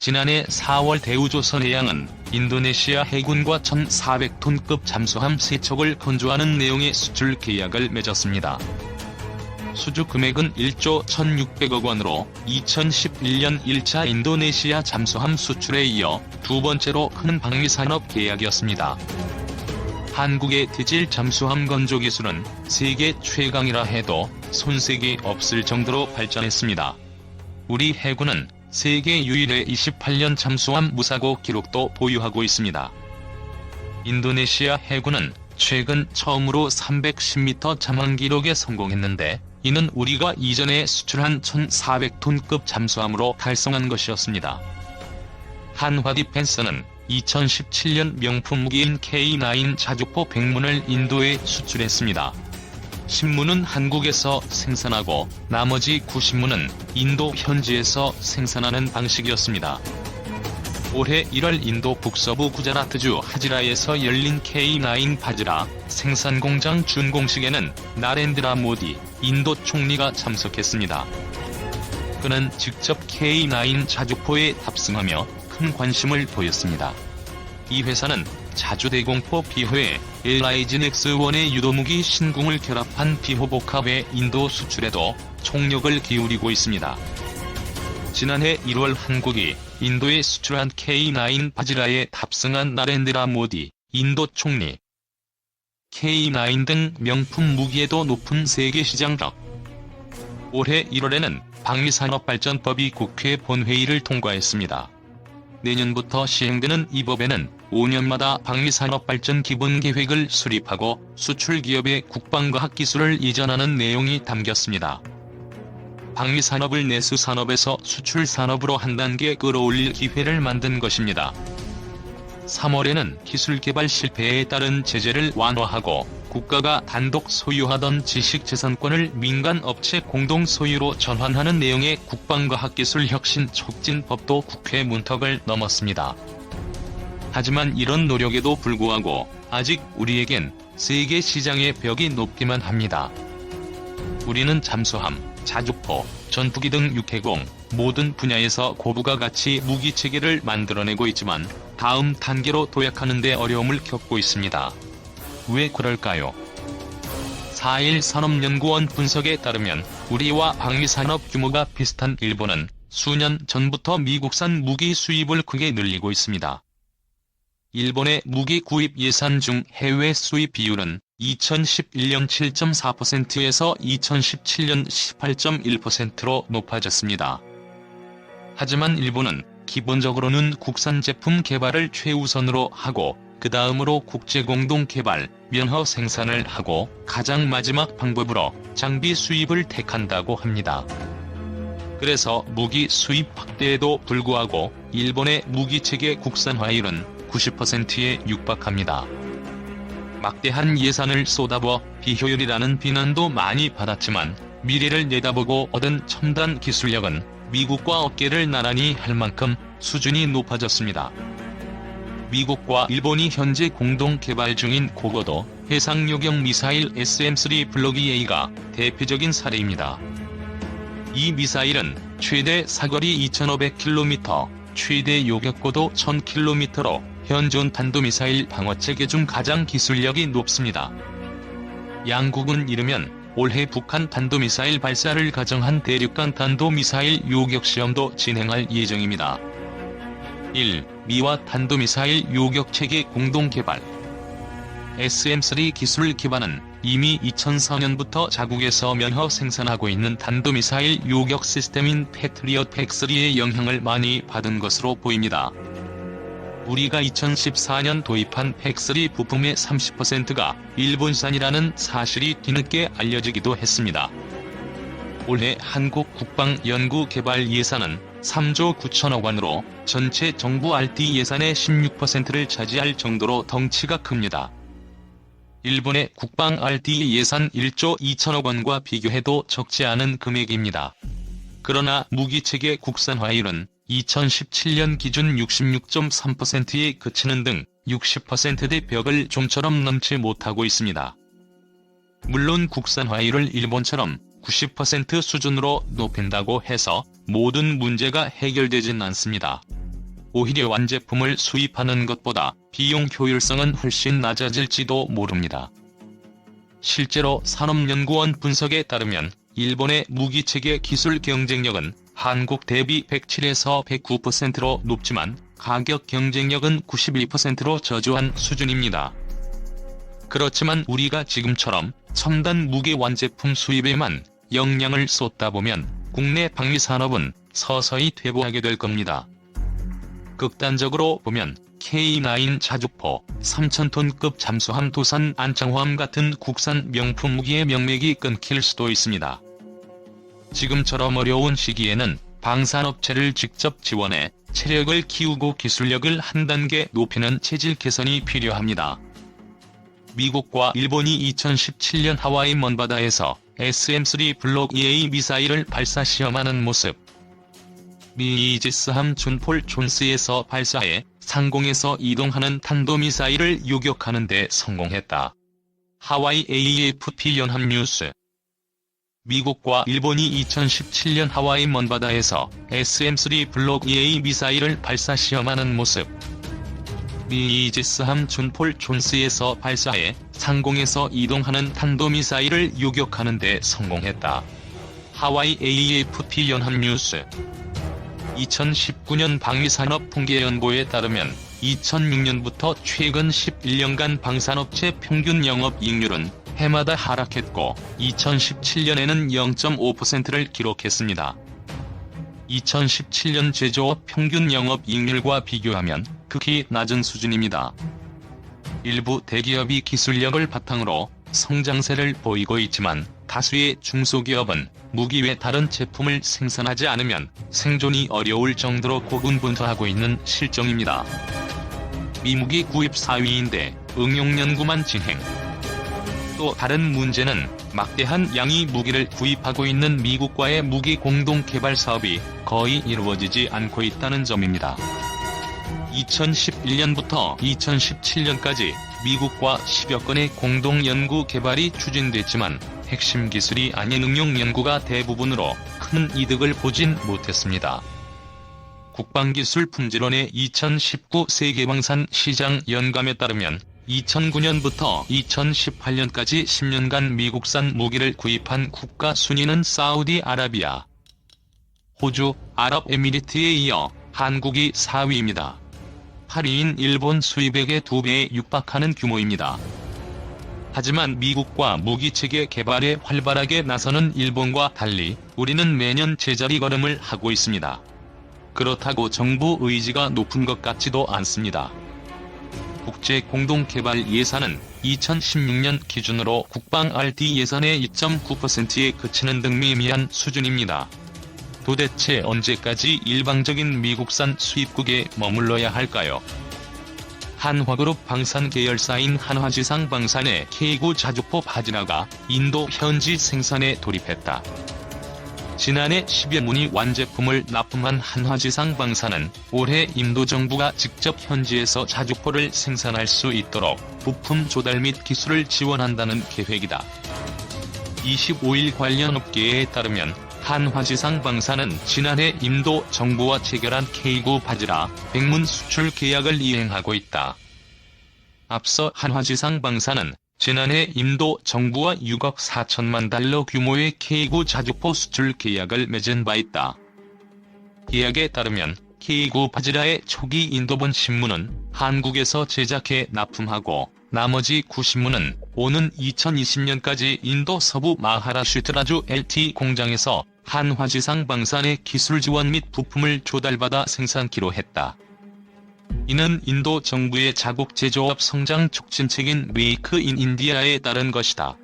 지난해 4월 대우조선해양은 인도네시아 해군과 1,400톤급 잠수함 3척을 건조하는 내용의 수출 계약을 맺었습니다. 수주 금액은 1조 1,600억 원으로 2011년 1차 인도네시아 잠수함 수출에 이어 두 번째로 큰 방위산업 계약이었습니다. 한국의 디젤 잠수함 건조 기술은 세계 최강이라 해도 손색이 없을 정도로 발전했습니다. 우리 해군은 세계 유일의 28년 잠수함 무사고 기록도 보유하고 있습니다. 인도네시아 해군은 최근 처음으로 310m 잠항 기록에 성공했는데 이는 우리가 이전에 수출한 1,400톤급 잠수함으로 달성한 것이었습니다. 한화디펜스는 2017년 명품 무기인 K9 자주포 100문을 인도에 수출했습니다. 10문은 한국에서 생산하고 나머지 90문은 인도 현지에서 생산하는 방식이었습니다. 올해 1월 인도 북서부 구자라트주 하지라에서 열린 K9 바지라 생산 공장 준공식에는 나렌드라 모디 인도 총리가 참석했습니다. 그는 직접 K9 자주포에 탑승하며 큰 관심을 보였습니다. 이 회사는 자주대공포 비호에 LIG-X1의 유도무기 신궁을 결합한 비호복합의 인도 수출에도 총력을 기울이고 있습니다. 지난해 1월 한국이 인도에 수출한 K9 바지라에 탑승한 나렌드라 모디 인도 총리. K9 등 명품 무기에도 높은 세계 시장력. 올해 1월에는 방위산업발전법이 국회 본회의를 통과했습니다. 내년부터 시행되는 이 법에는 5년마다 방위산업발전 기본계획을 수립하고 수출기업의 국방과학기술을 이전하는 내용이 담겼습니다. 방위산업을 내수산업에서 수출산업으로 한 단계 끌어올릴 기회를 만든 것입니다. 3월에는 기술개발 실패에 따른 제재를 완화하고 국가가 단독 소유하던 지식재산권을 민간업체 공동소유로 전환하는 내용의 국방과학기술혁신 촉진법도 국회 문턱을 넘었습니다. 하지만 이런 노력에도 불구하고 아직 우리에겐 세계 시장의 벽이 높기만 합니다. 우리는 잠수함, 자주포, 전투기 등 육해공 모든 분야에서 고부가 가치 무기체계를 만들어내고 있지만 다음 단계로 도약하는 데 어려움을 겪고 있습니다. 왜 그럴까요? 4일 산업연구원 분석에 따르면 우리와 방위산업 규모가 비슷한 일본은 수년 전부터 미국산 무기 수입을 크게 늘리고 있습니다. 일본의 무기 구입 예산 중 해외 수입 비율은 2011년 7.4%에서 2017년 18.1%로 높아졌습니다. 하지만 일본은 기본적으로는 국산 제품 개발을 최우선으로 하고 그 다음으로 국제공동 개발, 면허 생산을 하고 가장 마지막 방법으로 장비 수입을 택한다고 합니다. 그래서 무기 수입 확대에도 불구하고 일본의 무기체계 국산화율은 90%에 육박합니다. 막대한 예산을 쏟아부어 비효율이라는 비난도 많이 받았지만 미래를 내다보고 얻은 첨단 기술력은 미국과 어깨를 나란히 할 만큼 수준이 높아졌습니다. 미국과 일본이 현재 공동 개발 중인 고고도 해상요격 미사일 SM-3 블록 EA가 대표적인 사례입니다. 이 미사일은 최대 사거리 2,500km, 최대 요격고도 1,000km로 현존 탄도미사일 방어체계 중 가장 기술력이 높습니다. 양국은 이르면 올해 북한 탄도미사일 발사를 가정한 대륙간 탄도미사일 요격시험도 진행할 예정입니다. 1. 미와 탄도미사일 요격체계 공동개발. SM-3 기술 기반은 이미 2004년부터 자국에서 면허 생산하고 있는 탄도미사일 요격 시스템인 패트리엇 팩3의 영향을 많이 받은 것으로 보입니다. 우리가 2014년 도입한 팩3 부품의 30%가 일본산이라는 사실이 뒤늦게 알려지기도 했습니다. 올해 한국 국방연구개발 예산은 3조 9천억 원으로 전체 정부 RD 예산의 16%를 차지할 정도로 덩치가 큽니다. 일본의 국방 RD 예산 1조 2천억 원과 비교해도 적지 않은 금액입니다. 그러나 무기체계 국산화율은 2017년 기준 66.3%에 그치는 등 60%대 벽을 좀처럼 넘지 못하고 있습니다. 물론 국산화율을 일본처럼 90% 수준으로 높인다고 해서 모든 문제가 해결되진 않습니다. 오히려 완제품을 수입하는 것보다 비용 효율성은 훨씬 낮아질지도 모릅니다. 실제로 산업연구원 분석에 따르면 일본의 무기체계 기술 경쟁력은 한국 대비 107에서 109%로 높지만 가격 경쟁력은 92%로 저조한 수준입니다. 그렇지만 우리가 지금처럼 첨단 무기 완제품 수입에만 역량을 쏟다 보면 국내 방위산업은 서서히 퇴보하게 될 겁니다. 극단적으로 보면 K9 자주포, 3,000톤급 잠수함 도산 안창호함 같은 국산 명품 무기의 명맥이 끊길 수도 있습니다. 지금처럼 어려운 시기에는 방산업체를 직접 지원해 체력을 키우고 기술력을 한 단계 높이는 체질 개선이 필요합니다. 미국과 일본이 2017년 하와이 먼바다에서 SM-3 블록 EA 미사일을 발사 시험하는 모습. 미 이지스함 준폴 존스에서 발사해 상공에서 이동하는 탄도미사일을 요격하는 데 성공했다. 하와이 AFP 연합뉴스. 미국과 일본이 2017년 하와이 먼바다에서 SM-3 블록 EA 미사일을 발사 시험하는 모습. 미 이지스함 준폴 존스에서 발사해 상공에서 이동하는 탄도미사일을 요격하는 데 성공했다. 하와이 AFP 연합뉴스. 2019년 방위산업 통계연보에 따르면 2006년부터 최근 11년간 방산업체 평균 영업이익률은 해마다 하락했고 2017년에는 0.5%를 기록했습니다. 2017년 제조업 평균 영업이익률과 비교하면 극히 낮은 수준입니다. 일부 대기업이 기술력을 바탕으로 성장세를 보이고 있지만 다수의 중소기업은 무기 외 다른 제품을 생산하지 않으면 생존이 어려울 정도로 고군분투하고 있는 실정입니다. 미무기 구입 4위인데 응용 연구만 진행. 또 다른 문제는 막대한 양의 무기를 구입하고 있는 미국과의 무기 공동 개발 사업이 거의 이루어지지 않고 있다는 점입니다. 2011년부터 2017년까지 미국과 10여 건의 공동 연구 개발이 추진됐지만 핵심 기술이 아닌 응용 연구가 대부분으로 큰 이득을 보진 못했습니다. 국방기술품질원의 2019 세계방산 시장 연감에 따르면 2009년부터 2018년까지 10년간 미국산 무기를 구입한 국가 순위는 사우디아라비아, 호주, 아랍에미리트에 이어 한국이 4위입니다. 8위인 일본 수입액의 2배에 육박하는 규모입니다. 하지만 미국과 무기체계 개발에 활발하게 나서는 일본과 달리 우리는 매년 제자리 걸음을 하고 있습니다. 그렇다고 정부 의지가 높은 것 같지도 않습니다. 국제 공동개발 예산은 2016년 기준으로 국방 RD 예산의 2.9%에 그치는 등 미미한 수준입니다. 도대체 언제까지 일방적인 미국산 수입국에 머물러야 할까요? 한화그룹 방산 계열사인 한화지상 방산의 K9 자주포 바지라가 인도 현지 생산에 돌입했다. 지난해 10여 문의 완제품을 납품한 한화지상 방산은 올해 인도 정부가 직접 현지에서 자주포를 생산할 수 있도록 부품 조달 및 기술을 지원한다는 계획이다. 25일 관련 업계에 따르면 한화지상 방산은 지난해 인도 정부와 체결한 K9 바지라 백문 수출 계약을 이행하고 있다. 앞서 한화지상 방산은 지난해 인도 정부와 6억 4천만 달러 규모의 K9 자주포 수출 계약을 맺은 바 있다. 계약에 따르면 K9 바지라의 초기 인도본 신문은 한국에서 제작해 납품하고 나머지 90문은 오는 2020년까지 인도 서부 마하라슈트라주 LT 공장에서 한화지상 방산의 기술 지원 및 부품을 조달받아 생산키로 했다. 이는 인도 정부의 자국 제조업 성장 촉진책인 메이크 인 인디아에 따른 것이다.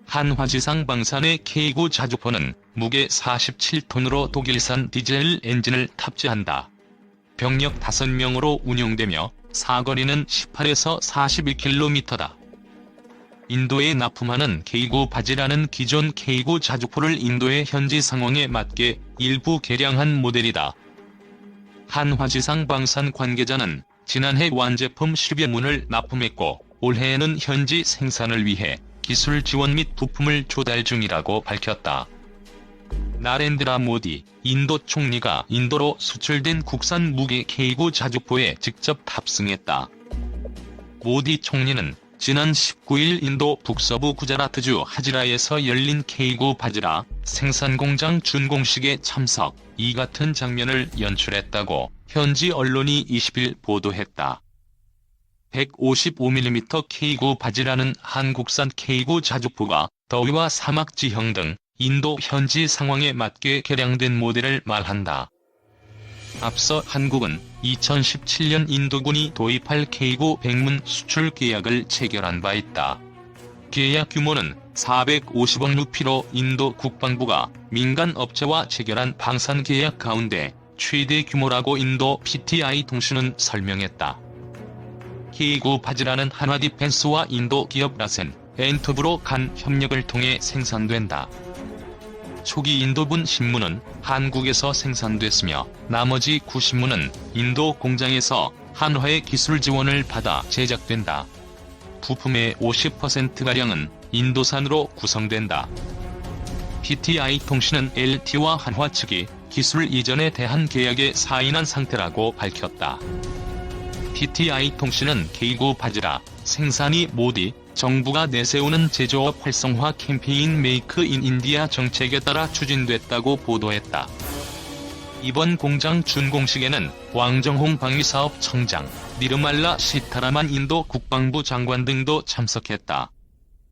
한화지상 방산의 K9 자주포는 무게 47톤으로 독일산 디젤 엔진을 탑재한다. 병력 5명으로 운용되며 사거리는 18에서 41km다. 인도에 납품하는 K9 바지라는 기존 K9 자주포를 인도의 현지 상황에 맞게 일부 개량한 모델이다. 한화지상 방산 관계자는 지난해 완제품 10여 문을 납품했고 올해에는 현지 생산을 위해 기술 지원 및 부품을 조달 중이라고 밝혔다. 나렌드라 모디 인도 총리가 인도로 수출된 국산 무기 K9 자주포에 직접 탑승했다. 모디 총리는 지난 19일 인도 북서부 구자라트주 하지라에서 열린 K9 바지라 생산 공장 준공식에 참석, 이 같은 장면을 연출했다고 현지 언론이 20일 보도했다. 155mm K9 바지라는 한국산 K9 자주포가 더위와 사막 지형 등 인도 현지 상황에 맞게 개량된 모델을 말한다. 앞서 한국은 2017년 인도군이 도입할 K9 백문 수출 계약을 체결한 바 있다. 계약 규모는 450억 루피로 인도 국방부가 민간 업체와 체결한 방산 계약 가운데 최대 규모라고 인도 PTI 통신은 설명했다. K9 바지라는 한화 디펜스와 인도 기업 라센, 엔터브로 간 협력을 통해 생산된다. 초기 인도분 신문은 한국에서 생산됐으며 나머지 90문은 인도 공장에서 한화의 기술 지원을 받아 제작된다. 부품의 50%가량은 인도산으로 구성된다. PTI 통신은 LT와 한화 측이 기술 이전에 대한 계약에 사인한 상태라고 밝혔다. PTI 통신은 K9 바지라 생산이 모디 정부가 내세우는 제조업 활성화 캠페인 메이크 인 인디아 정책에 따라 추진됐다고 보도했다. 이번 공장 준공식에는 왕정홍 방위사업 청장, 니르말라 시타라만 인도 국방부 장관 등도 참석했다.